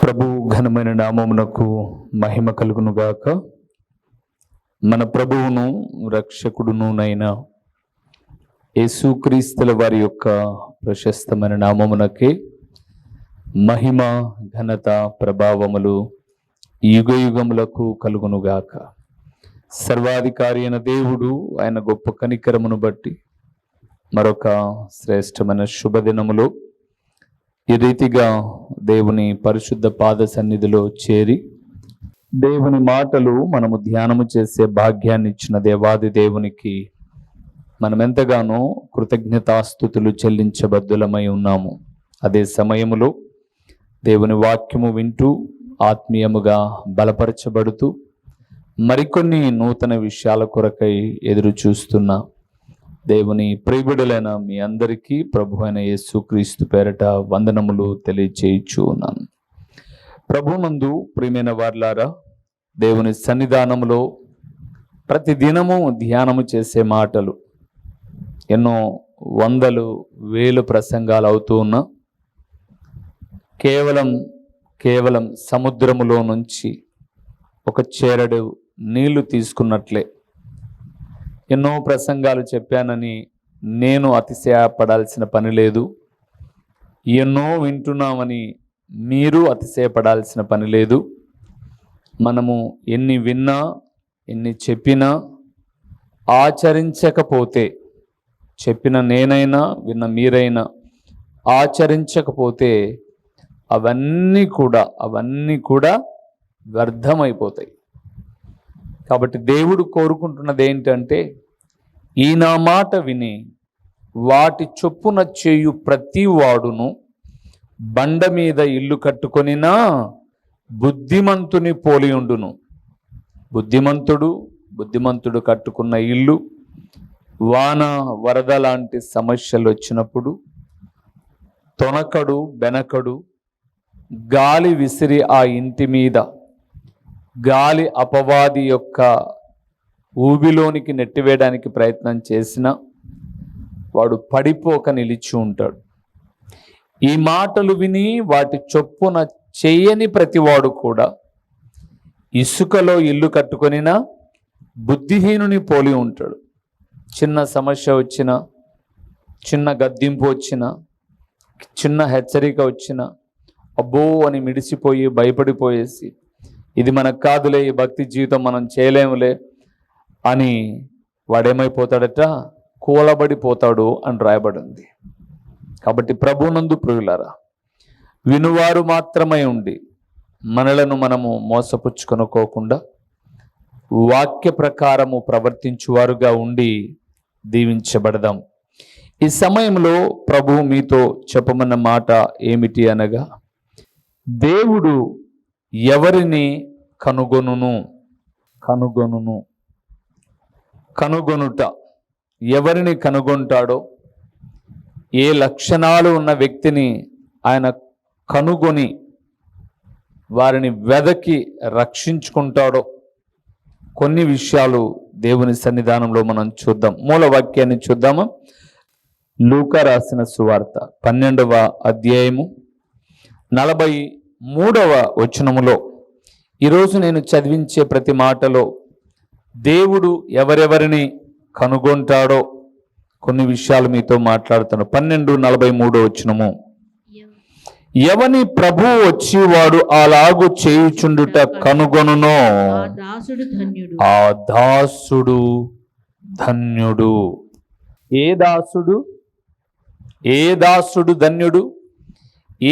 ప్రభు ఘనమైన నామమునకు మహిమ కలుగునుగాక. మన ప్రభువును రక్షకుడునునైన యేసుక్రీస్తుల వారి యొక్క ప్రశస్తమైన నామమునకే మహిమ, ఘనత, ప్రభావములు యుగయుగములకు కలుగునుగాక. సర్వాధికారి అయిన దేవుడు ఆయన గొప్ప కనికరమును బట్టి మరొక శ్రేష్టమైన శుభదినములో ఈ రీతిగా దేవుని పరిశుద్ధ పాద సన్నిధిలో చేరి దేవుని మాటలు మనము ధ్యానము చేసే భాగ్యాన్ని ఇచ్చిన దేవాది దేవునికి మనం ఎంతగానో కృతజ్ఞతాస్తుతులు చెల్లించబద్దులమై ఉన్నాము. అదే సమయములో దేవుని వాక్యము వింటూ ఆత్మీయముగా బలపరచబడుతూ మరికొన్ని నూతన విషయాల కొరకై ఎదురు చూస్తున్న దేవుని ప్రియబిడ్డలైన మీ అందరికీ ప్రభు అయిన యేసుక్రీస్తు పేరట వందనములు తెలియచేయచ్చు ఉన్నాను. ప్రభునందు ప్రియమైన వార్లారా, దేవుని సన్నిధానములో ప్రతిదినము ధ్యానము చేసే మాటలు ఎన్నో వందలు వేలు ప్రసంగాలు అవుతూ ఉన్నా కేవలం సముద్రములో నుంచి ఒక చేరడు నీళ్లు తీసుకున్నట్లే ఎన్నో ప్రసంగాలు చెప్పానని నేను అతిశయపడాల్సిన పని లేదు. ఎన్నో వింటున్నామని మీరు అతిశయపడాల్సిన పని లేదు. మనము ఎన్ని విన్నా ఎన్ని చెప్పినా ఆచరించకపోతే, చెప్పిన నేనైనా విన్న మీరైనా ఆచరించకపోతే అవన్నీ కూడా వ్యర్థమైపోతాయి. కాబట్టి దేవుడు కోరుకుంటున్నది ఏంటంటే, ఈ నా మాట విని వాటి చొప్పున చేయు ప్రతి వాడును బండ మీద ఇల్లు కట్టుకొనినా బుద్ధిమంతుని పోలి ఉండును. బుద్ధిమంతుడు కట్టుకున్న ఇల్లు వాన వరద లాంటి సమస్యలు వచ్చినప్పుడు తొనకడు బెనకడు, గాలి విసిరి ఆ ఇంటి మీద గాలి అపవాది యొక్క ఊబిలోనికి నెట్టివేయడానికి ప్రయత్నం చేసిన వాడు పడిపోక నిలిచి ఉంటాడు. ఈ మాటలు విని వాటి చొప్పున చేయని ప్రతివాడు కూడా ఇసుకలో ఇల్లు కట్టుకొనినా బుద్ధిహీనుని పోలి ఉంటాడు. చిన్న సమస్య వచ్చినా, చిన్న గద్దింపు వచ్చినా, చిన్న హెచ్చరిక వచ్చినా అబ్బో అని మిడిసిపోయి భయపడిపోయేసి ఇది మనకు కాదులే, ఈ భక్తి జీవితం మనం చేయలేములే అని వాడేమైపోతాడట, కూలబడిపోతాడు అని రాయబడింది. కాబట్టి ప్రభునందు ప్రియులారా, వినువారు మాత్రమై ఉండి మనలను మనము మోసపుచ్చుకొనుకోకుండా వాక్య ప్రకారము ప్రవర్తించువారుగా ఉండి దీవించబడదాం. ఈ సమయంలో ప్రభు మీతో చెప్పమన్న మాట ఏమిటి అనగా, దేవుడు ఎవరిని కనుగొనుట, ఎవరిని కనుగొంటాడో, ఏ లక్షణాలు ఉన్న వ్యక్తిని ఆయన కనుగొని వారిని వెదకి రక్షించుకుంటాడో కొన్ని విషయాలు దేవుని సన్నిధానంలో మనం చూద్దాం. మూల వాక్యాన్ని చూద్దామా? లూకా రాసిన సువార్త 12వ అధ్యాయము 43వ వచనములో ఈరోజు నేను చదివించే ప్రతి మాటలో దేవుడు ఎవరెవరిని కనుగొంటాడో కొన్ని విషయాలు మీతో మాట్లాడుతాను. 12:43 వచనము, ఎవని ప్రభు వచ్చి వాడు అలాగు చేయుచుండుట కనుగొనునో ఆ దాసుడు ధన్యుడు. ఏ దాసుడు ధన్యుడు?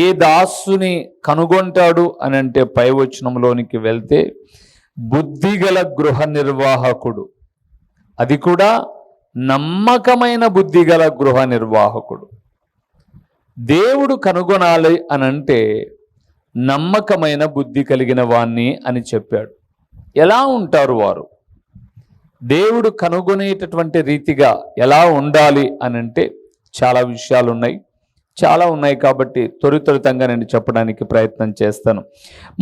ఏ దాసుని కనుగొంటాడు అని అంటే పై వచనంలోనికి వెళ్తే బుద్ధిగల గృహ నిర్వాహకుడు, అది కూడా నమ్మకమైన బుద్ధిగల గృహ నిర్వాహకుడు. దేవుడు కనుగొనాలి అని అంటే నమ్మకమైన బుద్ధి కలిగిన వాణ్ణి అని చెప్పాడు. ఎలా ఉంటారు వారు? దేవుడు కనుగొనేటటువంటి రీతిగా ఎలా ఉండాలి అని అంటే చాలా విషయాలు ఉన్నాయి కాబట్టి త్వరితంగా నేను చెప్పడానికి ప్రయత్నం చేస్తాను.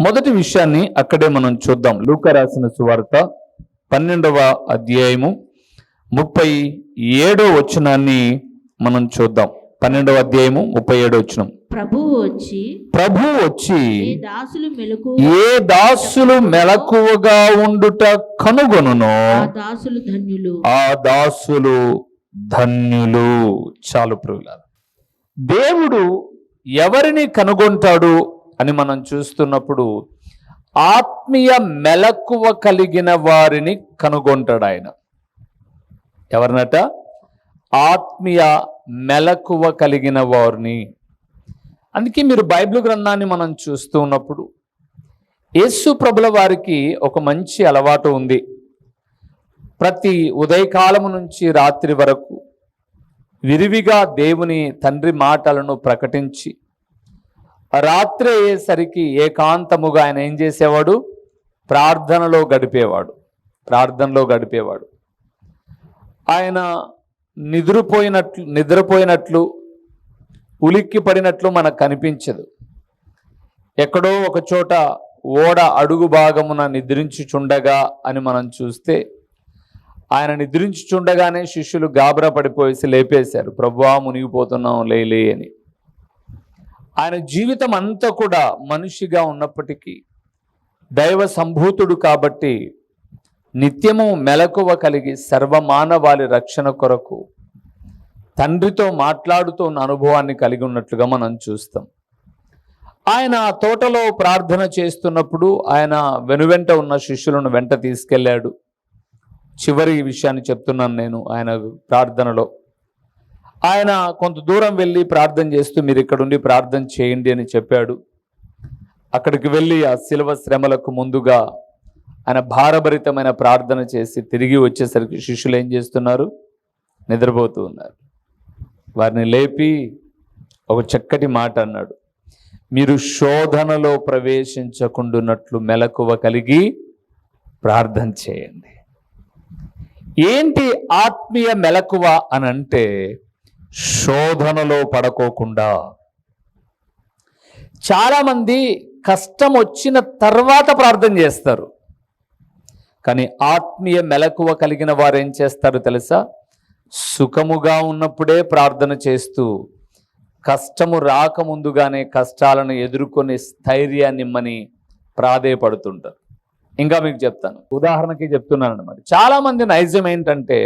మొదటి విషయాన్ని అక్కడే మనం చూద్దాం. లూకా రాసిన సువార్త 12వ అధ్యాయము 37వ వచనాన్ని మనం చూద్దాం. 12వ అధ్యాయము 37వ వచనం. ప్రభువు వచ్చి ఏ దాసులు మెలకువగా ఉండుట కనుగొనునో ఆ దాసులు ధన్యులు. చాలు ప్రియులారా, దేవుడు ఎవరిని కనుగొంటాడు అని మనం చూస్తున్నప్పుడు ఆత్మీయ మెలకువ కలిగిన వారిని కనుగొంటాడు ఆయన. ఎవరినట? ఆత్మీయ మెలకువ కలిగిన వారిని. అందుకే మీరు బైబిల్ గ్రంథాన్ని మనం చూస్తూ ఉన్నప్పుడు యేసు ప్రభుల వారికి ఒక మంచి అలవాటు ఉంది. ప్రతి ఉదయకాలము నుంచి రాత్రి వరకు విరివిగా దేవుని తండ్రి మాటలను ప్రకటించి రాత్రి అయ్యేసరికి ఏకాంతముగా ఆయన ఏం చేసేవాడు? ప్రార్థనలో గడిపేవాడు. ఆయన నిద్రపోయినట్లు ఉలిక్కి పడినట్లు మనకు కనిపించదు. ఎక్కడో ఒక చోట ఓడ అడుగు భాగమున నిద్రించుచుండగా అని మనం చూస్తే ఆయన నిద్రించుచుండగానే శిష్యులు గాబరా పడిపోయేసి లేపేశారు. ప్రభువా, మునిగిపోతున్నాం, లేలే అని. ఆయన జీవితం అంతా కూడా మనిషిగా ఉన్నప్పటికీ దైవ సంభూతుడు కాబట్టి నిత్యము మెలకువ కలిగి సర్వమానవాళి రక్షణ కొరకు తండ్రితో మాట్లాడుతూ ఉన్న అనుభవాన్ని కలిగి ఉన్నట్లుగా మనం చూస్తాం. ఆయన తోటలో ప్రార్థన చేస్తున్నప్పుడు ఆయన వెనువెంట ఉన్న శిష్యులను వెంట తీసుకెళ్ళాడు. చివరి విషయాన్ని చెప్తున్నాను నేను. ఆయన ప్రార్థనలో ఆయన కొంత దూరం వెళ్ళి ప్రార్థన చేస్తూ మీరు ఇక్కడ ఉండి ప్రార్థన చేయండి అని చెప్పాడు. అక్కడికి వెళ్ళి ఆ శిలువ శ్రమలకు ముందుగా ఆయన భారభరితమైన ప్రార్థన చేసి తిరిగి వచ్చేసరికి శిష్యులు ఏం చేస్తున్నారు? నిద్రపోతూ ఉన్నారు. వారిని లేపి ఒక చక్కటి మాట అన్నాడు, మీరు శోధనలో ప్రవేశించకుండానట్లు మెలకువ కలిగి ప్రార్థన చేయండి. ఏంటి ఆత్మీయ మెలకువ అని అంటే శోధనలో పడుకోకుండా. చాలామంది కష్టం వచ్చిన తర్వాత ప్రార్థన చేస్తారు, కానీ ఆత్మీయ మెలకువ కలిగిన వారు ఏం చేస్తారు తెలుసా? సుఖముగా ఉన్నప్పుడే ప్రార్థన చేస్తూ కష్టము రాకముందుగానే కష్టాలను ఎదుర్కొనే స్థైర్యాన్ని ఇమ్మని ప్రాధేయపడుతుంటారు. ఇంకా మీకు చెప్తాను, ఉదాహరణకి చెప్తున్నాను అన్నమాట. చాలామంది నైజం ఏంటంటే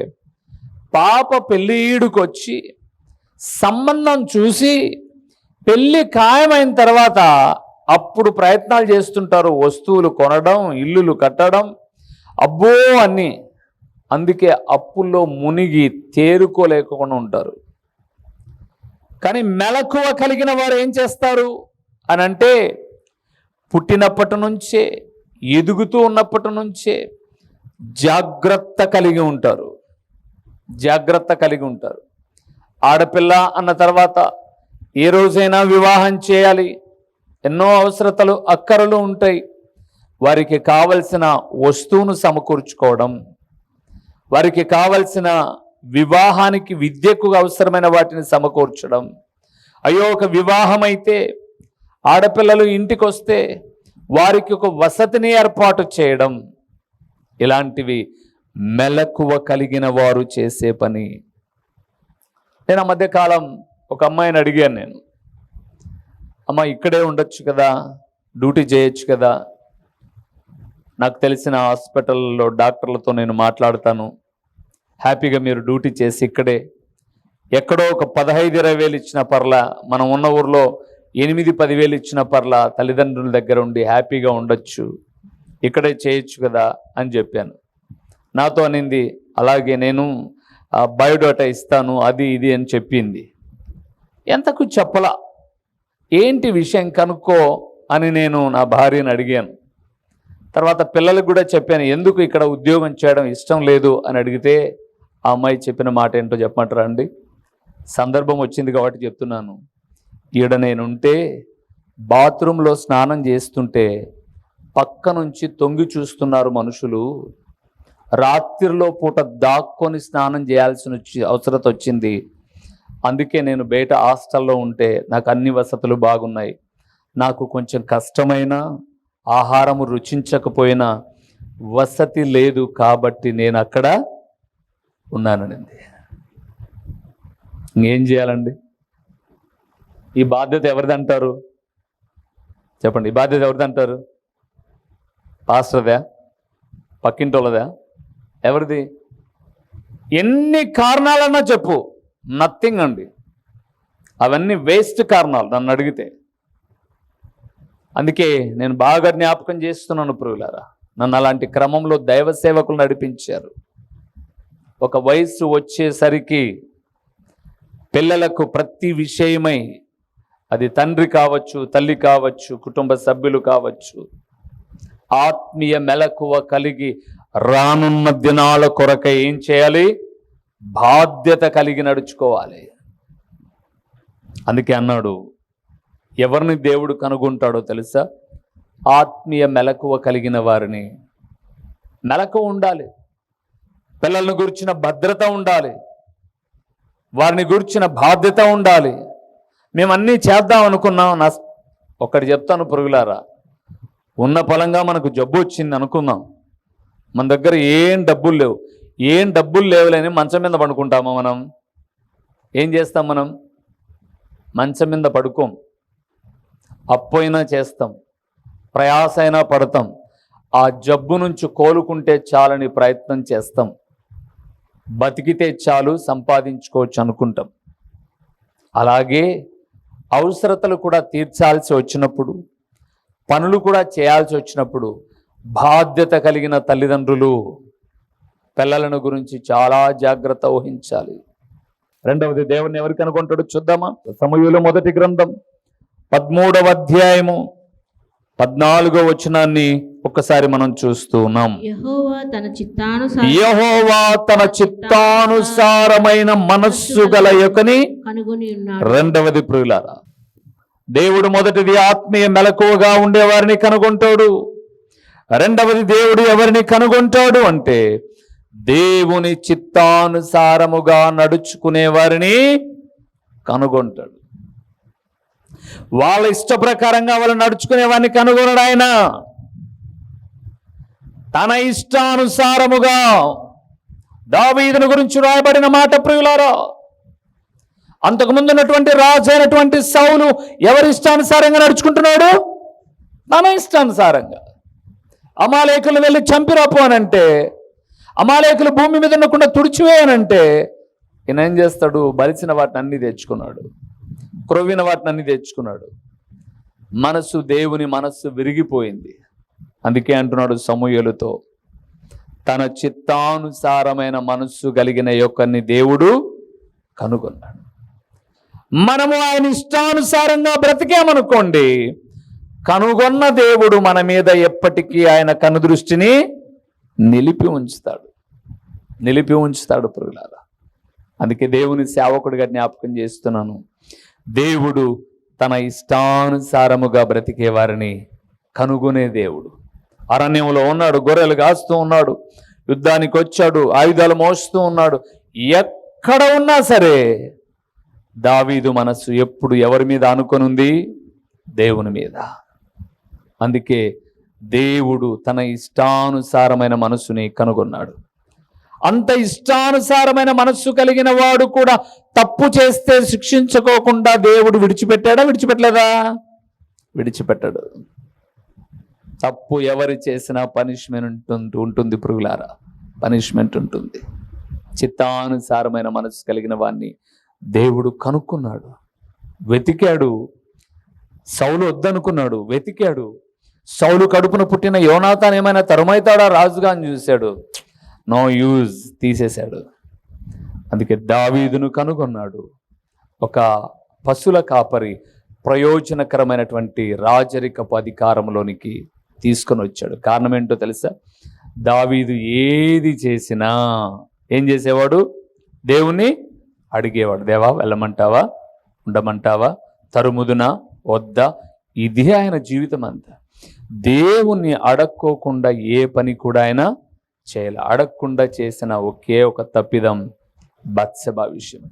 పాప పెళ్ళిడుకు వచ్చి సంబంధం చూసి పెళ్ళి ఖాయమైన తర్వాత అప్పుడు ప్రయత్నాలు చేస్తుంటారు, వస్తువులు కొనడం, ఇల్లులు కట్టడం, అబ్బో అన్నీ. అందుకే అప్పుల్లో మునిగి తేరుకోలేకుండా ఉంటారు. కానీ మెలకువ కలిగిన వారు ఏం చేస్తారు అని అంటే పుట్టినప్పటి నుంచే ఎదుగుతూ ఉన్నప్పటి నుంచే జాగ్రత్త కలిగి ఉంటారు. ఆడపిల్ల అన్న తర్వాత ఏ రోజైనా వివాహం చేయాలి, ఎన్నో అవసరతలు అక్కరలు ఉంటాయి. వారికి కావలసిన వస్తువును సమకూర్చుకోవడం, వారికి కావలసిన వివాహానికి విద్యకు అవసరమైన వాటిని సమకూర్చడం. అయ్యో, ఒక వివాహం అయితే ఆడపిల్లలు ఇంటికి వస్తే వారికి ఒక వసతిని ఏర్పాటు చేయడం, ఇలాంటివి మెలకువ కలిగిన వారు చేసే పని. నేను ఆ మధ్యకాలం ఒక అమ్మాయిని అడిగాను, నేను అమ్మ ఇక్కడే ఉండొచ్చు కదా, డ్యూటీ చేయొచ్చు కదా, నాకు తెలిసిన హాస్పిటల్లో డాక్టర్లతో నేను మాట్లాడతాను, హ్యాపీగా మీరు డ్యూటీ చేసి ఇక్కడే ఎక్కడో ఒక 15-20 వేలు ఇచ్చిన పర్లా, మనం ఉన్న ఊర్లో 8-10 వేలు ఇచ్చిన పర్లా, తల్లిదండ్రుల దగ్గర ఉండి హ్యాపీగా ఉండొచ్చు, ఇక్కడే చేయొచ్చు కదా అని చెప్పాను. నాతో అనింది, అలాగే నేను బయోడేటా ఇస్తాను, అది ఇది అని చెప్పింది. ఎంతకు చెప్పలా, ఏంటి విషయం కనుక్కో అని నేను నా భార్యను అడిగాను. తర్వాత పిల్లలకు కూడా చెప్పాను, ఎందుకు ఇక్కడ ఉద్యోగం చేయడం ఇష్టం లేదు అని అడిగితే ఆ అమ్మాయి చెప్పిన మాట ఏంటో చెప్పమంటారా అండి? సందర్భం వచ్చింది కాబట్టి చెప్తున్నాను. ఈడ నేనుంటే బాత్రూంలో స్నానం చేస్తుంటే పక్క నుంచి తొంగి చూస్తున్నారు మనుషులు, రాత్రిలో పూట దాక్కొని స్నానం చేయాల్సిన అవసరం వచ్చింది. అందుకే నేను బయట హాస్టల్లో ఉంటే నాకు అన్ని వసతులు బాగున్నాయి, నాకు కొంచెం కష్టమైన ఆహారము రుచించకపోయినా వసతి లేదు కాబట్టి నేను అక్కడ ఉన్నానండి. ఇంకేం చేయాలండి? ఈ బాధ్యత ఎవరిది అంటారు? చెప్పండి, ఈ బాధ్యత ఎవరిది అంటారు? పాస్టర్దా? పక్కింటోళ్ళదా? ఎవరిది? ఎన్ని కారణాలన్నా చెప్పు, నథింగ్ అండి. అవన్నీ వేస్ట్ కారణాలు నన్ను అడిగితే. అందుకే నేను బాగా జ్ఞాపకం చేస్తున్నాను ప్రియులారా, నన్ను అలాంటి క్రమంలో దైవ సేవకులు నడిపించారు. ఒక వయసు వచ్చేసరికి పిల్లలకు ప్రతి విషయమై, అది తండ్రి కావచ్చు, తల్లి కావచ్చు, కుటుంబ సభ్యులు కావచ్చు, ఆత్మీయ మెలకువ కలిగి రానున్న దినాల కొరకై ఏం చేయాలి? బాధ్యత కలిగి నడుచుకోవాలి. అందుకే అన్నాడు, ఎవరిని దేవుడు కనుగొంటాడో తెలుసా? ఆత్మీయ మెలకువ కలిగిన వారిని. మెలకువ ఉండాలి, పిల్లలను గురించిన భద్రత ఉండాలి, వారిని గురించిన బాధ్యత ఉండాలి. మేమన్నీ చేద్దాం అనుకున్నాం. ఒకటి చెప్తాను పురుగులారా, ఉన్న ఫలంగా మనకు జబ్బు వచ్చింది అనుకుందాం, మన దగ్గర ఏం డబ్బులు లేవులేని మంచం మీద పడుకుంటామా? మనం ఏం చేస్తాం? మనం మంచం మీద పడుకోం, అప్పు అయినా చేస్తాం, ప్రయాస అయినా పడతాం, ఆ జబ్బు నుంచి కోలుకుంటే చాలని ప్రయత్నం చేస్తాం, బతికితే చాలు సంపాదించుకోవచ్చు అనుకుంటాం. అలాగే అవసరతలు కూడా తీర్చాల్సి వచ్చినప్పుడు, పనులు కూడా చేయాల్సి వచ్చినప్పుడు బాధ్యత కలిగిన తల్లిదండ్రులు పిల్లలను గురించి చాలా జాగ్రత్త వహించాలి. రెండవది, దేవుని ఎవరికి అనుకుంటాడో చూద్దామా? సమూయేలు మొదటి గ్రంథం 13వ అధ్యాయము 14వ వచనాన్ని ఒక్కసారి మనం చూస్తూ ఉన్నాం. యెహోవా తన చిత్తానుసారమైన మనస్సు గల యొక్కని కనుగొని ఉన్నాడు. రెండవది ప్రియులారా, దేవుడు మొదటిది ఆత్మీయ మెలకువగా ఉండేవారిని కనుగొంటాడు. రెండవది, దేవుడు ఎవరిని కనుగొంటాడు అంటే దేవుని చిత్తానుసారముగా నడుచుకునే వారిని కనుగొంటాడు. వాళ్ళ ఇష్ట ప్రకారంగా వాళ్ళు నడుచుకునే వారిని కనుగొనడు ఆయన. తన ఇష్టానుసారముగా, దావీదుని గురించి రాయబడిన మాట ప్రియులారా, అంతకుముందు ఉన్నటువంటి రాజు అయినటువంటి సౌలు ఎవరి ఇష్టానుసారంగా నడుచుకుంటున్నాడు? తన ఇష్టానుసారంగా. అమాలేకులు వెళ్ళి చంపిరాపు అనంటే, అమాలేకులు భూమి మీద ఉండకుండా తుడిచివేయనంటే ఈయన ఏం చేస్తాడు? బలిసిన వాటిని అన్ని తెచ్చుకున్నాడు, క్రొవ్విన వాటిని అన్ని తెచ్చుకున్నాడు. దేవుని మనస్సు విరిగిపోయింది. అందుకే అంటున్నాడు సమూయేలుతో, తన చిత్తానుసారమైన మనస్సు కలిగిన యొక్కని దేవుడు కనుగొన్నాడు. మనము ఆయన ఇష్టానుసారంగా బ్రతికామనుకోండి, కనుగొన్న దేవుడు మన మీద ఎప్పటికీ ఆయన కనుదృష్టిని నిలిపి ఉంచుతాడు ప్రియులారా. అందుకే దేవుని సేవకుడిగా జ్ఞాపకం చేస్తున్నాను, దేవుడు తన ఇష్టానుసారముగా బ్రతికే వారిని కనుగొనే దేవుడు. అరణ్యంలో ఉన్నాడు, గొర్రెలు కాస్తూ ఉన్నాడు, యుద్ధానికి వచ్చాడు, ఆయుధాలు మోస్తూ ఉన్నాడు. ఎక్కడ ఉన్నా సరే దావీదు మనస్సు ఎప్పుడు ఎవరి మీద ఆనుకొని ఉంది? దేవుని మీద. అందుకే దేవుడు తన ఇష్టానుసారమైన మనస్సుని కనుగొన్నాడు. అంత ఇష్టానుసారమైన మనస్సు కలిగిన వాడు కూడా తప్పు చేస్తే శిక్షించుకోకుండా దేవుడు విడిచిపెట్టలేదా? విడిచిపెట్టాడు. తప్పు ఎవరు చేసినా పనిష్మెంట్ ఉంటుంది పురుగులారా, పనిష్మెంట్ ఉంటుంది. చిత్తానుసారమైన మనస్సు కలిగిన వాడిని దేవుడు కనుక్కున్నాడు, వెతికాడు. సౌలు వద్దనుకున్నాడు, వెతికాడు. సౌలు కడుపున పుట్టిన యోనాతాన్ ఏమైనా తరుమైతాడా రాజుగా అని చూశాడు, నో యూజ్, తీసేశాడు. అందుకే దావీదును కనుగొన్నాడు. ఒక పశువుల కాపరి ప్రయోజనకరమైనటువంటి రాజరికపు అధికారంలోనికి తీసుకొని వచ్చాడు. కారణం ఏంటో తెలుసా? దావీదు ఏది చేసినా ఏం చేసేవాడు? దేవుణ్ణి అడిగేవాడు. దేవా వెళ్ళమంటావా, ఉండమంటావా, తరుముదునా వద్దా? ఇది ఆయన జీవితం అంతా. దేవుణ్ణి అడక్కోకుండా ఏ పని కూడా ఆయన చేయాలి. అడగకుండా చేసిన ఒకే ఒక తప్పిదం బత్సెబా విషయం.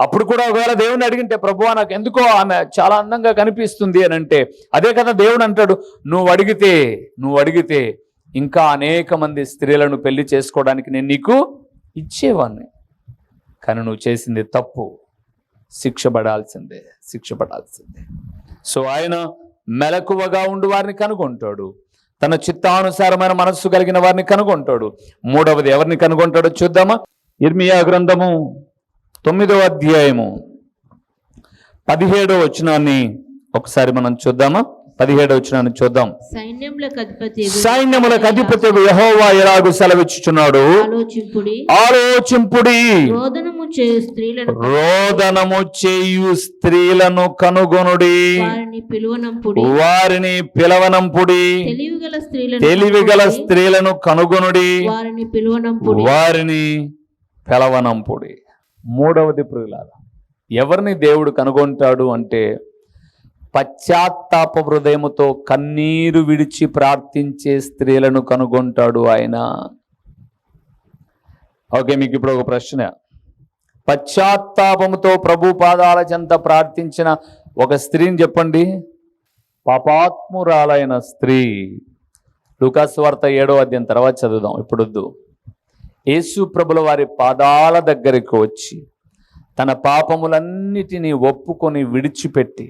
అప్పుడు కూడా ఒకవేళ దేవుని అడిగింటే, ప్రభువా నాకు ఎందుకో ఆమె చాలా అందంగా కనిపిస్తుంది అని అంటే, అదే కదా దేవుడు అంటాడు, నువ్వు అడిగితే ఇంకా అనేక మంది స్త్రీలను పెళ్లి చేసుకోవడానికి నేను నీకు ఇచ్చేవాడిని. కానీ నువ్వు చేసింది తప్పు. శిక్షపడాల్సిందే. సో ఆయన మెలకువగా ఉండి వారిని కనుగొంటాడు. తన చిత్తానుసారమైన మనస్సు కలిగిన వారిని కనుగొంటాడు. మూడవది ఎవరిని కనుగొంటాడో చూద్దామా. ఇర్మియా గ్రంథము 9వ అధ్యాయము 17వ వచనాన్ని ఒకసారి మనం చూద్దామా. 17వ వచనాన్ని చూద్దాం. సైన్యములకు అధిపతి యెహోవా ఎలాగు సెలవిచ్చుచున్నాడు, ఆలోచింపుడి, రోదనము చేయు స్త్రీలను కనుగొనుడి, వారిని పిలవనంపుడి, తెలివిగల స్త్రీలను కనుగొనుడి, వారిని పిలవనంపుడి. మూడవది ప్రియులారా, ఎవరిని దేవుడు కనుగొంటాడు అంటే పశ్చాత్తాప హృదయముతో కన్నీరు విడిచి ప్రార్థించే స్త్రీలను కనుగొంటాడు ఆయన. ఓకే, మీకు ఇప్పుడు ఒక ప్రశ్న. పశ్చాత్తాపముతో ప్రభు పాదాల చెంత ప్రార్థించిన ఒక స్త్రీని చెప్పండి. పాపాత్మురాలైన స్త్రీ. లూకాసు వార్త 7వ అధ్యాయం తర్వాత చదువుదాం, ఇప్పుడు వద్దు. యేసు ప్రభుల వారి పాదాల దగ్గరికి వచ్చి తన పాపములన్నిటినీ ఒప్పుకొని విడిచిపెట్టి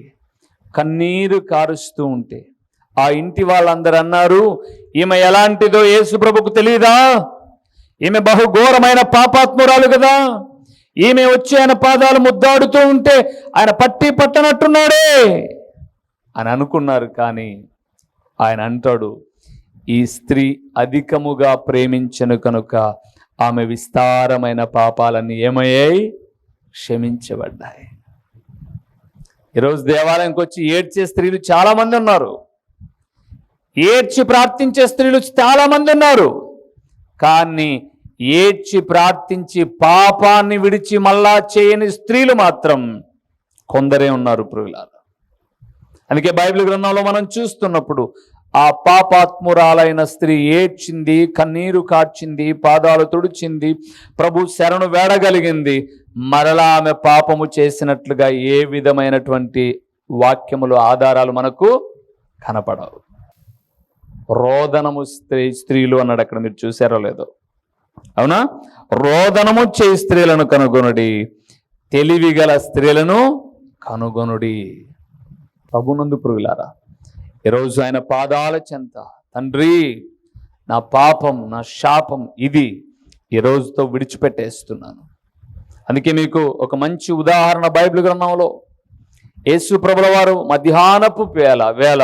కన్నీరు కారుస్తూ ఉంటే ఆ ఇంటి వాళ్ళందరూ అన్నారు, ఈమె ఎలాంటిదో యేసు ప్రభుకు తెలియదా? ఈమె బహుఘోరమైన పాపాత్మురాలు కదా, ఈమె వచ్చి ఆయన పాదాలు ముద్దాడుతూ ఉంటే ఆయన పట్టనట్టున్నాడే అని అనుకున్నారు. కానీ ఆయన అంటాడు, ఈ స్త్రీ అధికముగా ప్రేమించను కనుక ఆమె విస్తారమైన పాపాలన్నీ ఏమయ్యాయి? క్షమించబడ్డాయి. ఈరోజు దేవాలయంకి వచ్చి ఏడ్చే స్త్రీలు చాలా మంది ఉన్నారు, ఏడ్చి ప్రార్థించే స్త్రీలు చాలా మంది ఉన్నారు. కానీ ఏడ్చి ప్రార్థించి పాపాన్ని విడిచి మళ్ళా చేయని స్త్రీలు మాత్రం కొందరే ఉన్నారు ప్రియులారా. అందుకే బైబిల్ గ్రంథంలో మనం చూస్తున్నప్పుడు ఆ పాపాత్మురాలైన స్త్రీ ఏడ్చింది, కన్నీరు కార్చింది, పాదాలు తుడిచింది, ప్రభు శరణు వేడగలిగింది. మరలా ఆమె పాపము చేసినట్లుగా ఏ విధమైనటువంటి వాక్యములు ఆధారాలు మనకు కనపడవు. రోదనము స్త్రీలు అన్నాడు అక్కడ, మీరు చూసారో లేదో? అవునా? రోదనము చేయి స్త్రీలను కనుగొనుడి, తెలివిగల స్త్రీలను కనుగొనుడి. ప్రభునందు ప్రియులారా, ఈరోజు ఆయన పాదాల చెంత, తండ్రి నా పాపం, నా శాపం ఇది ఈరోజుతో విడిచిపెట్టేస్తున్నాను. అందుకే మీకు ఒక మంచి ఉదాహరణ బైబిల్ గ్రంథంలో యేసు ప్రభుల వారు మధ్యాహ్నపు వేళ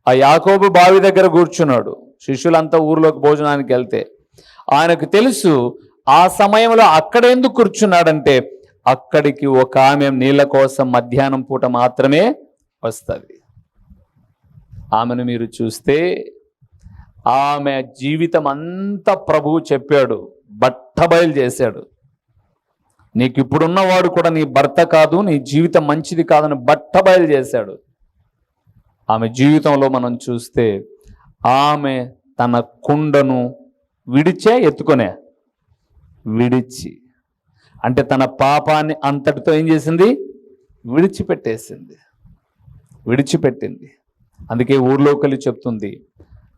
ఆ యాకోబు బావి దగ్గర కూర్చున్నాడు. శిష్యులంతా ఊర్లోకి భోజనానికి వెళ్తే ఆయనకు తెలుసు ఆ సమయంలో అక్కడ ఎందుకు కూర్చున్నాడంటే అక్కడికి ఒక ఆమె నీళ్ళ కోసం మధ్యాహ్నం పూట మాత్రమే వస్తుంది. ఆమెను మీరు చూస్తే ఆమె జీవితం అంతా ప్రభువు చెప్పాడు, బట్టబయలు చేశాడు. నీకు ఇప్పుడున్నవాడు కూడా నీ భర్త కాదు, నీ జీవితం మంచిది కాదని బట్టబయలు చేశాడు. ఆమె జీవితంలో మనం చూస్తే ఆమె తన కుండను విడిచి అంటే తన పాపాన్ని అంతటితో ఏం చేసింది? విడిచిపెట్టింది. అందుకే ఊర్లోకలి చెప్తుంది,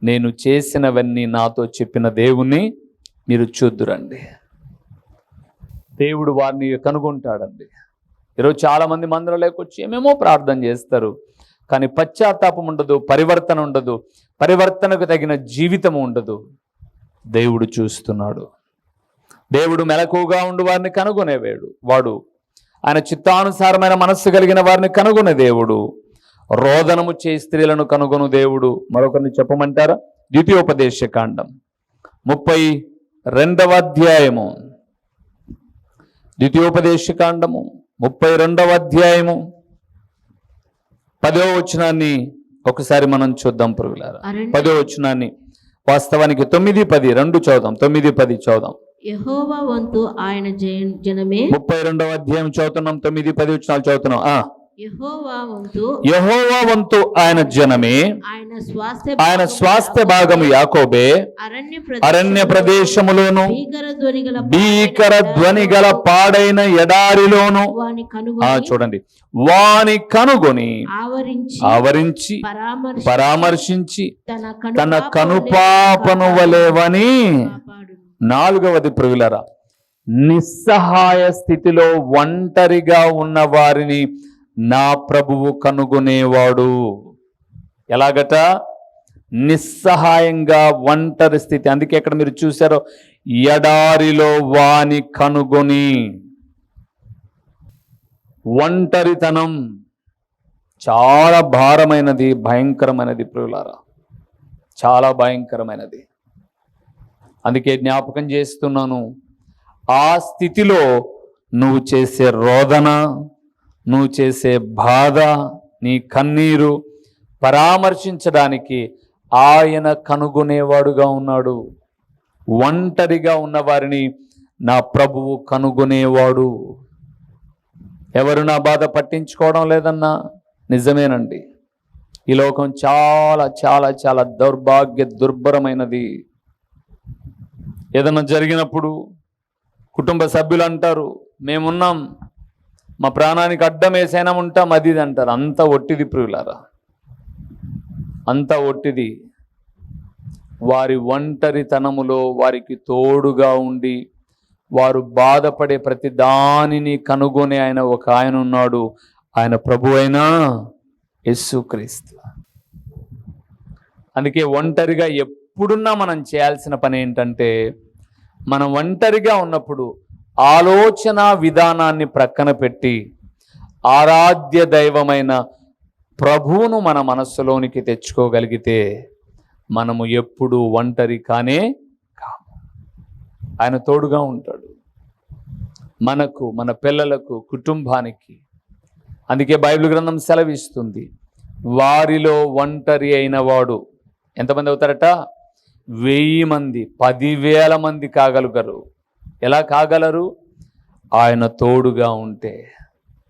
నేను చేసినవన్నీ నాతో చెప్పిన దేవుణ్ణి మీరు చూద్దురండి. దేవుడు వారిని కనుగొంటాడండి. ఈరోజు చాలామంది మందిరంలోకి వచ్చి ఏమేమో ప్రార్థన చేస్తారు, కానీ పశ్చాత్తాపం ఉండదు, పరివర్తన ఉండదు, పరివర్తనకు తగిన జీవితం ఉండదు. దేవుడు చూస్తున్నాడు. దేవుడు మెలకువగా ఉండి వారిని వాడు ఆయన చిత్తానుసారమైన మనస్సు కలిగిన వారిని కనుగొనే దేవుడు. రోదనము చేయి స్త్రీలను కనుగొను దేవుడు. మరొకరిని చెప్పమంటారా? ద్వితీయోపదేశకాండం 32వ అధ్యాయము, ద్వితీయోపదేశకాండము 32వ అధ్యాయము 10వ వచనాన్ని ఒకసారి మనం చూద్దాం ప్రియులారా. 10వ వచనాన్ని వాస్తవానికి 9-10 రెండు చదువుదాం. 9-10 చదువుదాం. యెహోవా వంతు ఆయన జనమే. 32వ అధ్యాయం చదువుతున్నాం, 9-10 వచనాలు చదువుతున్నాం. యెహోవా వంతు ఆయన జనమే, ఆయన స్వాస్థ్య భాగము యాకోబే, అరణ్య ప్రదేశములోను భీకర ధ్వని గల పాడైన ఎడారిలోను చూడండి వాని కనుగొని ఆవరించి పరామర్శించి తన కనుపాపను వలేవని. 4వది ప్రియులరా, నిస్సహాయ స్థితిలో ఒంటరిగా ఉన్న వారిని నా ప్రభువు కనుగొనేవాడు. ఎలాగట? నిస్సహాయంగా ఒంటరి స్థితి. అందుకే ఇక్కడ మీరు చూసారో, ఎడారిలో వాని కనుగొని. ఒంటరితనం చాలా భారమైనది, భయంకరమైనది ప్రియులారా, చాలా భయంకరమైనది. అందుకే జ్ఞాపకం చేస్తున్నాను, ఆ స్థితిలో నువ్వు చేసే రోదన, నువ్వు చేసే బాధ, నీ కన్నీరు పరామర్శించడానికి ఆయన కనుగొనేవాడుగా ఉన్నాడు. ఒంటరిగా ఉన్న వారిని నా ప్రభువు కనుగొనేవాడు. ఎవరు నా బాధ పట్టించుకోవడం లేదన్నా నిజమేనండి. ఈ లోకం చాలా చాలా చాలా దౌర్భాగ్య దుర్భరమైనది. ఏదన్నా జరిగినప్పుడు కుటుంబ సభ్యులు అంటారు, మేమున్నాం, మా ప్రాణానికి అడ్డం వేసైనా ఉంటాం, అది ఇది అంటారు. అంత ఒట్టిది ప్రియులారా, అంత ఒట్టిది. వారి ఒంటరితనములో వారికి తోడుగా ఉండి వారు బాధపడే ప్రతి దానిని కనుగొనే ఆయన ఉన్నాడు. ఆయన ప్రభు అయిన యేసుక్రీస్తు. అందుకే ఒంటరిగా ఎప్పుడున్నా మనం చేయాల్సిన పని ఏంటంటే, మనం ఒంటరిగా ఉన్నప్పుడు ఆలోచన విధానాన్ని ప్రక్కన పెట్టి ఆరాధ్య దైవమైన ప్రభువును మన మనస్సులోనికి తెచ్చుకోగలిగితే మనము ఎప్పుడు ఒంటరి కానే కాము. ఆయన తోడుగా ఉంటాడు మనకు, మన పిల్లలకు, కుటుంబానికి. అందుకే బైబిల్ గ్రంథం సెలవిస్తుంది, వారిలో ఒంటరి అయిన వాడు ఎంతమంది అవుతారట? 1000 మంది, 10,000 మంది కాగలుగరు. ఎలా కాగలరు? ఆయన తోడుగా ఉంటే.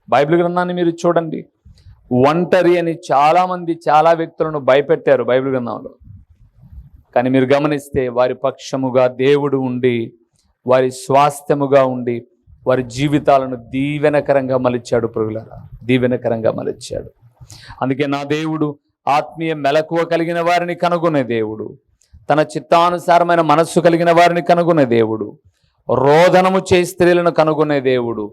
బైబిల్ గ్రంథాన్ని మీరు చూడండి, ఒంటరి అని చాలామంది చాలా వ్యక్తులను భయపెట్టారు బైబిల్ గ్రంథంలో. కానీ మీరు గమనిస్తే వారి పక్షముగా దేవుడు ఉండి, వారి స్వాస్థ్యముగా ఉండి, వారి జీవితాలను దీవెనకరంగా మలిచాడు ప్రియులారా, దీవెనకరంగా మలిచాడు. అందుకే నా దేవుడు ఆత్మీయ మెలకువ కలిగిన వారిని కనుగొనే దేవుడు, తన చిత్తానుసారమైన మనస్సు కలిగిన వారిని కనుగొనే దేవుడు, రోదనము చే స్త్రీలను కనుగొనే దేవుడు,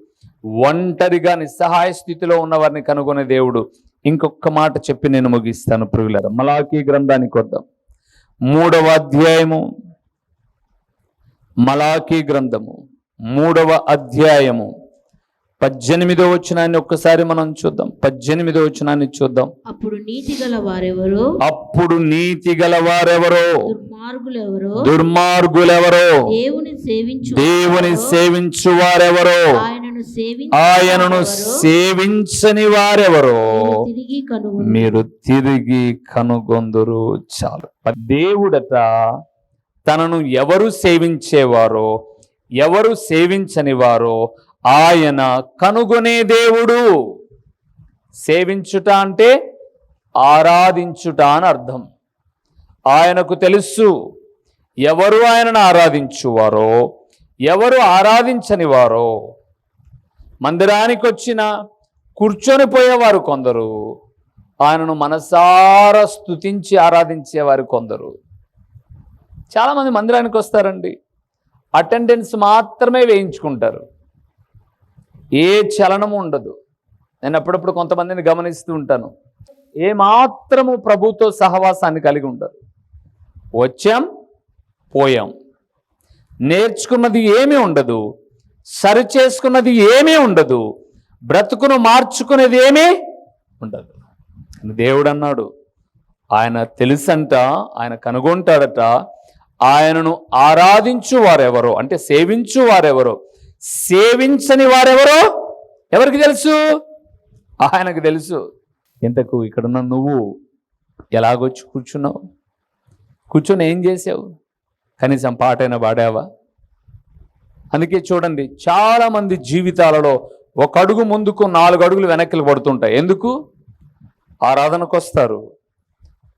ఒంటరిగా నిస్సహాయ స్థితిలో ఉన్న వారిని కనుగొనే దేవుడు. ఇంకొక మాట చెప్పి నేను ముగిస్తాను ప్రియులారా. మలాకీ గ్రంథానికి వద్దాం. 3వ అధ్యాయము, మలాకీ గ్రంథము 3వ అధ్యాయము 18వ వచనాన్ని ఒక్కసారి మనం చూద్దాం. 18వ వచనాన్ని చూద్దాం. అప్పుడు నీతి గల వారెవరో, దుర్మార్గులెవరో, దేవుని సేవించు వారెవరో, ఆయనను సేవించని వారెవరో మీరు తిరిగి కనుగొందురు. చాలు. దేవుడట తనను ఎవరు సేవించేవారో, ఎవరు సేవించని వారో ఆయన కనుగొనే దేవుడు. సేవించుట అంటే ఆరాధించుట అని అర్థం. ఆయనకు తెలుసు ఎవరు ఆయనను ఆరాధించువారో, ఎవరు ఆరాధించని వారో. మందిరానికి వచ్చిన కూర్చొని పోయేవారు కొందరు, ఆయనను మనసారా స్తుతించి ఆరాధించేవారు కొందరు. చాలామంది మందిరానికి వస్తారండి, అటెండెన్స్ మాత్రమే వేయించుకుంటారు, ఏ చలనము ఉండదు. నేను అప్పుడప్పుడు కొంతమందిని గమనిస్తూ ఉంటాను, ఏమాత్రము ప్రభుతో సహవాసాన్ని కలిగి ఉంటారు. వచ్చాం పోయాం, నేర్చుకున్నది ఏమీ ఉండదు, సరి చేసుకున్నది ఏమీ ఉండదు, బ్రతుకును మార్చుకునేది ఏమీ ఉండదు. దేవుడు అన్నాడు, ఆయన తెలుసంట, ఆయన కనుగొంటాడట. ఆయనను ఆరాధించు వారెవరో అంటే సేవించు వారెవరో, సేవించని వారెవరో ఎవరికి తెలుసు? ఆయనకు తెలుసు. ఇంతకు ఇక్కడున్న నువ్వు ఎలాగొచ్చి కూర్చున్నావు? కూర్చొని ఏం చేసావు? కనీసం పాటైనా పాడావా? అందుకే చూడండి, చాలామంది జీవితాలలో 1 అడుగు ముందుకు 4 అడుగులు వెనక్కి పడుతుంటాయి. ఎందుకు? ఆరాధనకు వస్తారు,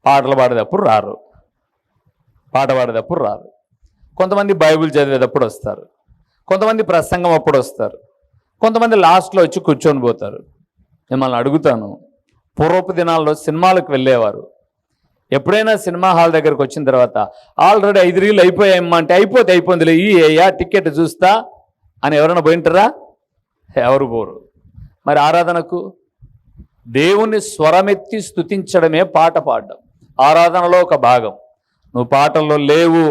పాటలు పాడేటప్పుడు రారు, పాట పాడేటప్పుడు రారు. కొంతమంది బైబిల్ చదివేటప్పుడు వస్తారు, కొంతమంది ప్రసంగం అప్పుడు వస్తారు, కొంతమంది లాస్ట్లో వచ్చి కూర్చొని పోతారు. మిమ్మల్ని అడుగుతాను, పూర్వపు దినాల్లో సినిమాలకు వెళ్ళేవారు. ఎప్పుడైనా సినిమా హాల్ దగ్గరకు వచ్చిన తర్వాత ఆల్రెడీ 5 రీళ్ళు అయిపోయాయమ్మా అంటే అయిపోయిందిలే, ఈ టికెట్ చూస్తా అని ఎవరైనా పోయింటారా? ఎవరు పోరు. మరి ఆరాధనకు దేవుణ్ణి స్వరమెత్తి స్తుతించడమే పాట పాడడం ఆరాధనలో ఒక భాగం. నువ్వు పాటల్లో లేవు,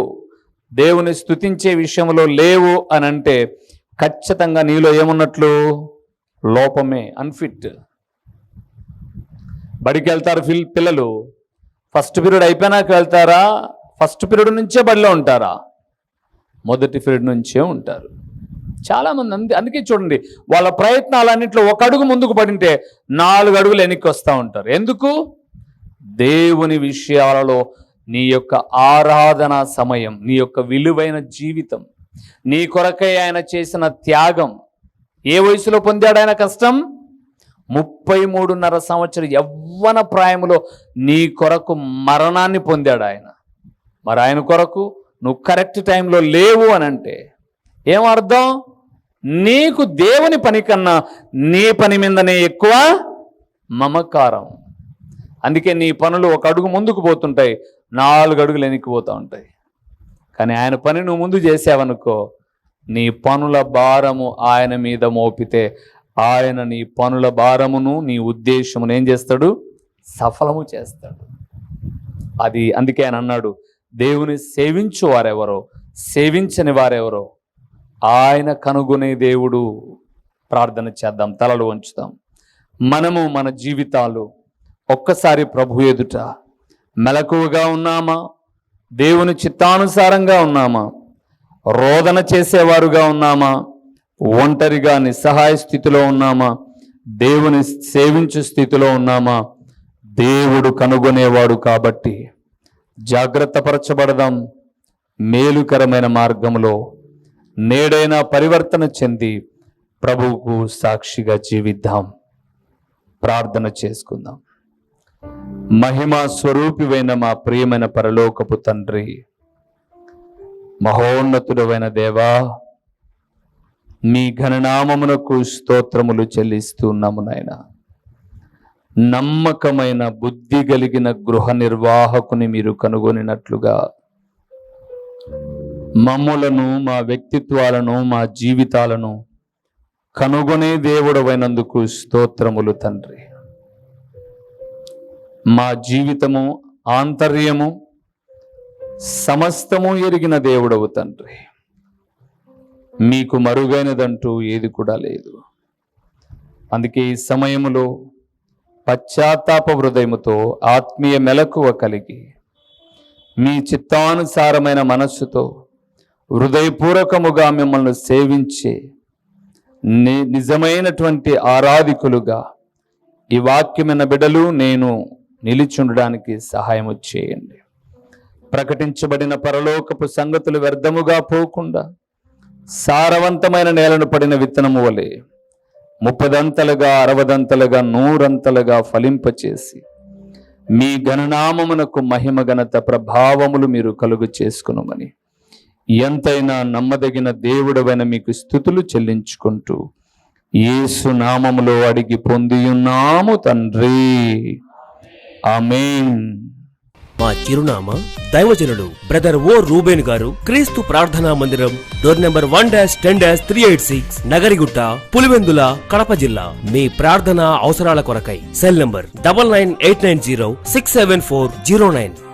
దేవుని స్తుతించే విషయంలో లేవు అని అంటే ఖచ్చితంగా నీలో ఏమున్నట్లు? లోపమే, అన్ఫిట్. బడికి వెళ్తారు పిల్లలు, ఫస్ట్ పీరియడ్ అయిపోయినాక వెళ్తారా? ఫస్ట్ పీరియడ్ నుంచే బడిలో ఉంటారా? మొదటి పీరియడ్ నుంచే ఉంటారు చాలామంది. అందుకే చూడండి, వాళ్ళ ప్రయత్నాలన్నింటిలో ఒక అడుగు ముందుకు పడింటే 4 అడుగులు వెనక్కి వస్తూ ఉంటారు. ఎందుకు? దేవుని విషయాలలో నీ యొక్క ఆరాధన సమయం, నీ యొక్క విలువైన జీవితం, నీ కొరకై ఆయన చేసిన త్యాగం. ఏ వయసులో పొందాడు ఆయన కష్టం? 33.5 సంవత్సరం యవ్వన ప్రాయంలో నీ కొరకు మరణాన్ని పొందాడు ఆయన. మరి ఆయన కొరకు నువ్వు కరెక్ట్ టైంలో లేవు అని అంటే ఏమర్థం? నీకు దేవుని పని కన్నా నీ పని మీదనే ఎక్కువ మమకారం. అందుకే నీ పనులు ఒక అడుగు ముందుకు పోతుంటాయి, 4 అడుగులు వెనక్కి పోతూ ఉంటాయి. కానీ ఆయన పని నువ్వు ముందు చేసావనుకో, నీ పనుల భారము ఆయన మీద మోపితే ఆయన నీ పనుల భారమును నీ ఉద్దేశమును ఏం చేస్తాడు? సఫలము చేస్తాడు. అది అందుకే ఆయన అన్నాడు, దేవుని సేవించు వారెవరో సేవించని వారెవరో ఆయన కనుగొనే దేవుడు. ప్రార్థన చేద్దాం, తలలు వంచుదాం. మనము మన జీవితాలు ఒక్కసారి ప్రభు ఎదుట మెలకువగా ఉన్నామా? దేవుని చిత్తానుసారంగా ఉన్నామా? రోదన చేసేవారుగా ఉన్నామా? ఒంటరిగా నిస్సహాయ స్థితిలో ఉన్నామా? దేవుని సేవించే స్థితిలో ఉన్నామా? దేవుడు కనుగొనేవాడు కాబట్టి జాగ్రత్త పరచబడదాం. మేలుకరమైన మార్గంలో నేడైనా పరివర్తన చెంది ప్రభువుకు సాక్షిగా జీవిద్దాం. ప్రార్థన చేసుకుందాం. మహిమా స్వరూపివైన మా ప్రియమైన పరలోకపు తండ్రి, మహోన్నతుడైన దేవా, మీ ఘననామమునకు స్తోత్రములు చెల్లిస్తున్నాము నాయన. నమ్మకమైన బుద్ధి కలిగిన గృహ నిర్వాహకుని మీరు కనుగొనినట్లుగా మమ్ములను, మా వ్యక్తిత్వాలను, మా జీవితాలను కనుగొనే దేవుడవైనందుకు స్తోత్రములు తండ్రి. మా జీవితము, ఆంతర్యము సమస్తము ఎరిగిన దేవుడవు తండ్రి. మీకు మరుగైనదంటూ ఏది కూడా లేదు. అందుకే ఈ సమయములో పశ్చాత్తాప హృదయముతో ఆత్మీయ మెలకువ కలిగి మీ చిత్తానుసారమైన మనస్సుతో హృదయపూర్వకముగా మిమ్మల్ని సేవించే నిజమైనటువంటి ఆరాధికులుగా ఈ వాక్యమైన బిడ్డలు నేను నిలిచుండడానికి సహాయం చేయండి. ప్రకటించబడిన పరలోకపు సంగతులు వ్యర్థముగా పోకుండా సారవంతమైన నేలను పడిన విత్తనము వలె 30దంతలుగా 60దంతలుగా 100అంతలుగా ఫలింపచేసి మీ ఘననామమునకు మహిమ ఘనత ప్రభావములు మీరు కలుగు చేసుకునుమని ఎంతైనా నమ్మదగిన దేవుడవైన మీకు స్తుతులు చెల్లించుకుంటూ యేసు నామములో అడిగి పొందియున్నాము తండ్రి. ఆమేన్. మా చిరునామా దైవజనులు బ్రదర్ ఓ రూబేన్ గారు, క్రీస్తు ప్రార్థనా మందిరం, డోర్ నెంబర్ 1-386, నగరిగుట్ట, పులివెందుల, కడప జిల్లా. మీ ప్రార్థనా అవసరాల కొరకై సెల్ నంబర్ 9989067409.